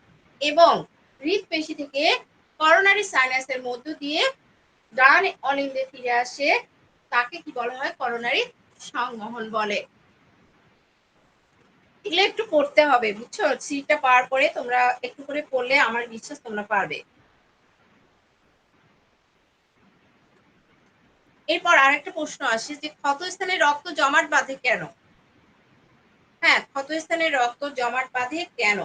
B: এবং হৃৎপেশি থেকে করোনারি সাইনাসের মধ্য দিয়ে ডান অলিন্দে ফিরে আসে, তাকে কি বলা হয়? করোনারি সংবহন বলে। এগুলো একটু পড়তে হবে, বুঝছো? সিটটা পাওয়ার পরে তোমরা একটু করে পড়লে আমার বিশ্বাস তোমরা পারবে। এরপর আরেকটা প্রশ্ন আসে যে ক্ষতস্থানে রক্ত জমাট বাঁধে কেন? হ্যাঁ, ক্ষতস্থানে রক্ত জমাট বাঁধে কেন?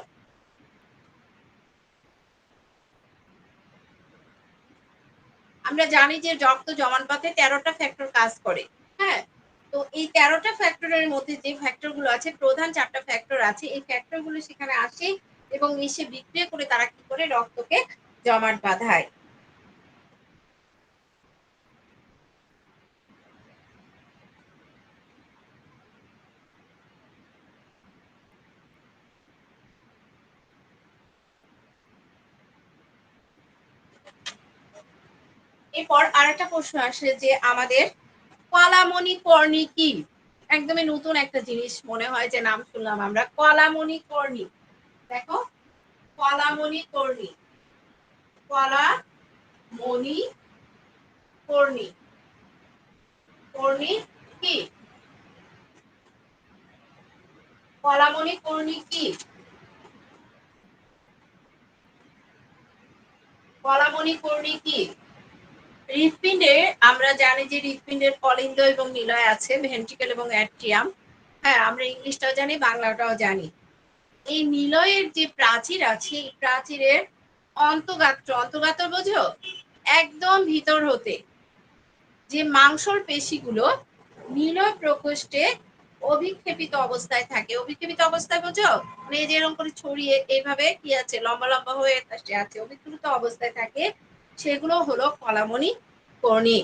B: আমরা জানি যে রক্ত জমাট বাঁধে 13টা ফ্যাক্টর কাজ করে। হ্যাঁ, তো এই 13টা ফ্যাক্টরের মধ্যে যে ফ্যাক্টর গুলো আছে, প্রধান 4টা ফ্যাক্টর আছে, এই ফ্যাক্টর গুলো সেখানে আসে এবং মিশে বিক্রিয়া করে তারা কি করে রক্তকে জমাট বাঁধায়। এরপর আরেকটা প্রশ্ন আসে যে আমাদের কলামণিকর্ণী কি? একদমই নতুন একটা জিনিস মনে হয় যে নাম শুনলাম আমরা, কলামণিকর্ণী। দেখো, কলামণিকর্ণী, কলামণিকর্ণী, কর্ণী কি? কলামণিকর্ণী কি? কলামণিকর্ণী কি? হৃৎপিণ্ডে আমরা জানি যে হৃৎপিণ্ডের কলিন্দ এবং নিলয় আছে, ভেন্ট্রিকেল এবং অ্যাট্রিয়াম। হ্যাঁ, আমরা ইংলিশটাও জানি, বাংলাটাও জানি। এই নিলয়ের যে প্রাচীর আছে, এই প্রাচীরের অন্তঃগাত্র বোঝো, একদম ভিতর হতে যে মাংসল পেশিগুলো নিলয় প্রকোষ্ঠে অভিক্ষেপিত অবস্থায় থাকে। অভিক্ষেপিত অবস্থায় বোঝো, মানে যে এরকম করে ছড়িয়ে এইভাবে কি আছে, লম্বা লম্বা হয়ে আছে, অভিক্ষেপিত অবস্থায় থাকে, সেগুলো হলো কলামণিকর্ণী।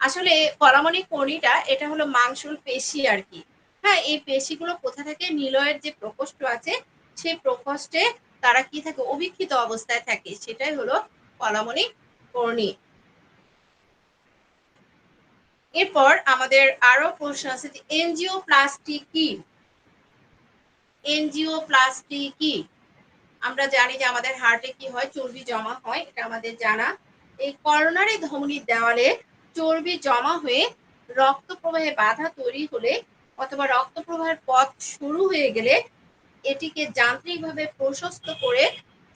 B: আসলে কলামণিকর্ণীটা এটা হলো মাংসল পেশি আর কি। হ্যাঁ, এই পেশিগুলো কোথা থেকে, নিলয়ের যে প্রকোষ্ঠ আছে সেই প্রকোষ্ঠে তারা কি থাকে, অভিক্ষিত অবস্থায় থাকে, সেটাই হলো কলামণিকর্ণী। এরপর আমাদের আরো প্রশ্ন আছে যে এনজিওপ্লাস্টি কি? এনজিওপ্লাস্টি কি? আমরা জানি যে আমাদের হার্টে কি হয়, চর্বি জমা হয়, এটা আমাদের জানা। এই করোনারি ধমনির দেওয়ালে চর্বি জমা হয়ে রক্ত প্রবাহে বাধা তৈরি হলে অথবা রক্ত প্রবাহের পথ শুরু হয়ে গেলে এটিকে যান্ত্রিকভাবে প্রশস্ত করে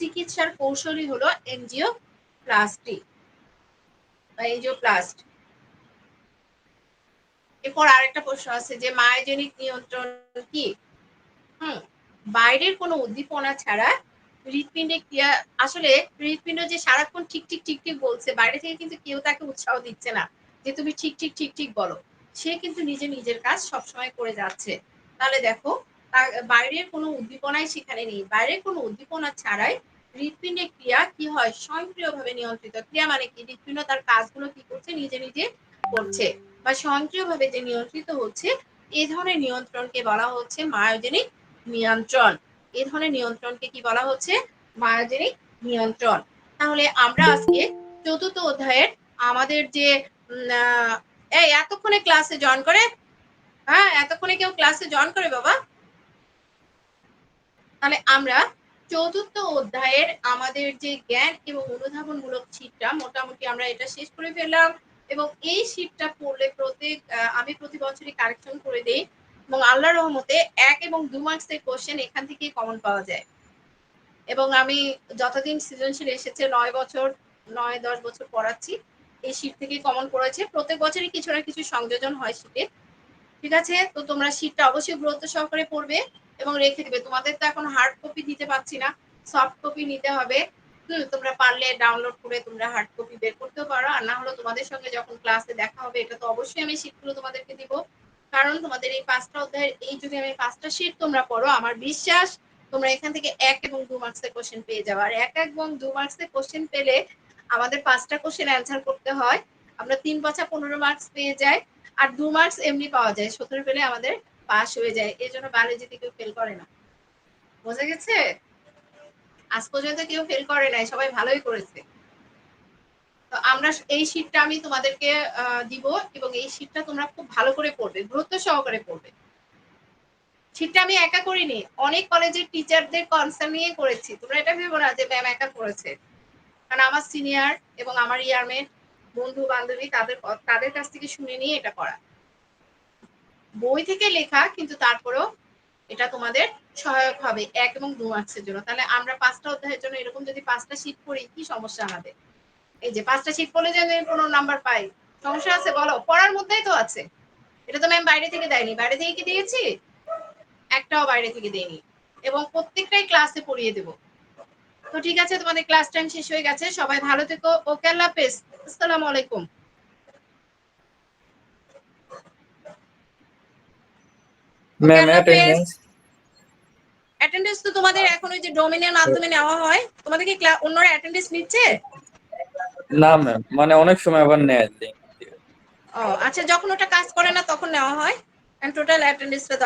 B: চিকিৎসার কৌশলই হলো এনজিওপ্লাস্টি বা এনজিওপ্লাস্ট। এরপর আরেকটা প্রশ্ন আছে যে মায়োজেনিক নিয়ন্ত্রণ কি? বাইরের কোনো উদ্দীপনা ছাড়া হৃৎপিণ্ডে ক্রিয়া, আসলে হৃৎপিণ্ড যে সারাক্ষণ ঠিক ঠিক ঠিক ঠিক বলছে, বাইরে থেকে কিন্তু কেউ তাকে উৎসাহ দিচ্ছে না যে তুমি ঠিক ঠিক ঠিক ঠিক বলো, সে কিন্তু নিজের কাজ সবসময় করে যাচ্ছে। তাহলে দেখো, বাইরের কোনো উদ্দীপনাই সেখানে নেই, বাইরের কোনো উদ্দীপনা ছাড়াই হৃৎপিণ্ডের ক্রিয়া কি হয়, স্বয়ংক্রিয়ভাবে নিয়ন্ত্রিত। ক্রিয়া মানে কি, হৃৎপিণ্ড তার কাজগুলো কি করছে, নিজে নিজে করছে বা স্বয়ংক্রিয়ভাবে যে নিয়ন্ত্রিত হচ্ছে, এই ধরনের নিয়ন্ত্রণকে বলা হচ্ছে মায়োজেনিক নিয়ন্ত্রণ। এই ধরনের নিয়ন্ত্রণকে কি বলা হচ্ছে, মায়োজেনিক নিয়ন্ত্রণ। তাহলে আমরা আজকে চতুর্থ অধ্যায়ের আমাদের যে এই এতক্ষণে ক্লাসে জয়েন করে, হ্যাঁ এতক্ষণে কেউ ক্লাসে জয়েন করে বাবা? তাহলে আমরা চতুর্থ অধ্যায়ের আমাদের যে জ্ঞান এবং অনুধাবনমূলক শীটটা মোটামুটি আমরা এটা শেষ করে ফেললাম। এবং এই শীটটা পড়লে আমি প্রতি বছরই কারেকশন করে দিই এবং আল্লাহর রহমতে 1 এবং 2 মার্কসের কোশ্চেন এখান থেকেই কমন পাওয়া যায়। এবং আমি যতদিন সৃজনশীল এসেছে 9-10 বছর পড়াচ্ছি, এই শীট থেকে কমন পড়েছে। প্রত্যেক বছরই কিছু না কিছু সংযোজন হয় শীটে। ঠিক আছে, তো তোমরা শীটটা অবশ্যই গুরুত্ব সহকারে পড়বে এবং রেখে দিবে। তোমাদের তো এখন হার্ড কপি দিতে পারছি না, সফট কপি নিতে হবে। তোমরা পারলে ডাউনলোড করে তোমরা হার্ড কপি বের করতেও পারো, আর না হলে তোমাদের সঙ্গে যখন ক্লাসে দেখা হবে, এটা তো অবশ্যই আমি শীটগুলো তোমাদেরকে দিব। কারণ তোমাদের এই 5টা অধ্যায়ের এই যদি আমি 5টা শীট তোমরা পড়ো, আমার বিশ্বাস তোমরা এখান থেকে 1 এবং 2 মার্কসের কোশ্চেন পেয়ে যাবে। আর 1 এবং 2 মার্কসের কোশ্চেন পেলে আমাদের 5টা কোশ্চেন অ্যান্সার করতে হয়, আমরা 3-5 15 মার্কস পেয়ে যাই। আর 2 মার্কস এমনি পাওয়া যায়, 17 পেলে আমাদের পাস হয়ে যায়। এই জন্য বায়োলজিতে কেউ ফেল করে না, বোঝা গেছে? আজ পর্যন্ত কেউ ফেল করে নাই, সবাই ভালোই করেছে। তো আমরা এই শীটটা আমি তোমাদেরকে দিব এবং এই শীটটা তোমরা খুব ভালো করে পড়বে, গুরুত্ব সহকারে পড়বে। শীটটা আমি একা করিনি, অনেক কলেজের টিচারদের কনসার্ন নিয়ে করেছি। তোমরা এটা ভেবো না যে ম্যাম একা করেছে, কারণ আমার সিনিয়র এবং আমার ইয়ারমেট বন্ধু বান্ধবী তাদের কাছ থেকে শুনে নিয়ে এটা করা। বই থেকে লেখা, কিন্তু তারপরেও এটা তোমাদের সহায়ক হবে 1 এবং 2 মার্কসের জন্য। তাহলে আমরা 5টা অধ্যায়ের জন্য এরকম যদি 5টা শীট পড়ি, কি সমস্যা আমাদের? এই যে 5টা শীট পড়লে যে আমি 15 নাম্বার পাই, সমস্যা আছে বলো? পড়ার মধ্যেই তো আছে। এটা তো ম্যাম বাইরে থেকে দেয়নি, বাইরে থেকে কি দিয়েছি? একটাও বাইরে থেকে দেয়নি, এবং প্রত্যেকটাই ক্লাসে পড়িয়ে দেব। তো ঠিক আছে, তোমাদের ক্লাস টাইম শেষ হয়ে গেছে, সবাই ভালো থেকো। ওকে, আল্লাহ হাফেজ, আসসালামু আলাইকুম। ওকে,
E: ম্যাম
B: আল্লাহ হাফেজ।
E: অ্যাটেন্ডেন্স
A: অ্যাটেন্ডেন্স তো তোমাদের এখন ওই যে ডোমেনের মাধ্যমে নেওয়া হয়, তোমাদের কি অন্যরা অ্যাটেন্ডেন্স নিচ্ছে?
E: না ম্যাম, মানে অনেক সময় আবার নেয় link দিয়ে।
A: ও আচ্ছা, যখন ওটা কাজ করে না তখন নেওয়া হয়, টোটাল অ্যাটেন্ডেন্সটা